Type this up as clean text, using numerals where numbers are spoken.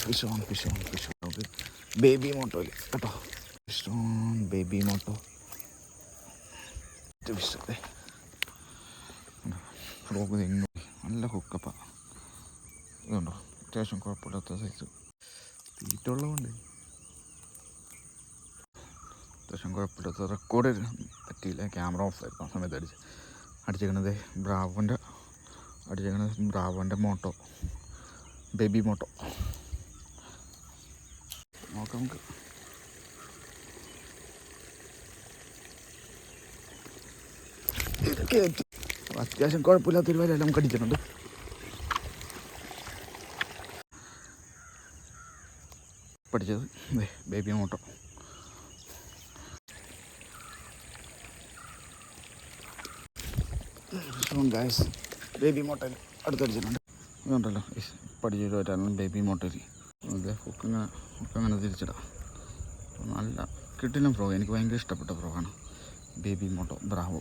Fish on baby മോട്ടോയിൽ കേട്ടോ. Fish on baby മോട്ടോ ഫിഷ്. ഫ്രോഗ് തെങ്ങു നല്ല ഹുക്കപ്പ. ഇതുണ്ടോ, അത്യാവശ്യം കുഴപ്പമില്ലാത്ത സൈസ്. തീറ്റ ഉള്ളതുകൊണ്ട് അത്യാവശ്യം കുഴപ്പമില്ലാത്ത. റെക്കോർഡ് പറ്റിയില്ല, ക്യാമറ ഓഫ് ആയിരുന്നു ആ സമയത്ത് അടിച്ചേക്കണത്. ബ്രാവോൻ്റെ മോട്ടോ, ബേബി മോട്ടോ. നോക്കാം നമുക്ക്. ഇതൊക്കെ അത്യാവശ്യം കുഴപ്പമില്ലാത്തൊരു വരെയെല്ലാം നമുക്ക് അടിച്ചിട്ടുണ്ട്. പഠിച്ചത് ബേബി മോട്ടോ. ഗായ്സ്, ബേബി മോട്ടോയിൽ അടുത്തടിച്ചിട്ടുണ്ട്. ഇതുണ്ടല്ലോ പഠിച്ചിട്ട് വരാനും ബേബി മോട്ടോയിൽ. അതെ, ഹുക്കങ്ങനെ തിരിച്ചിടാം. നല്ല കിട്ടില്ല ഫ്രോഗ്. എനിക്ക് ഭയങ്കര ഇഷ്ടപ്പെട്ട ഫ്രോഗാണ് ബേബി മോട്ടോ ബ്രാവോ.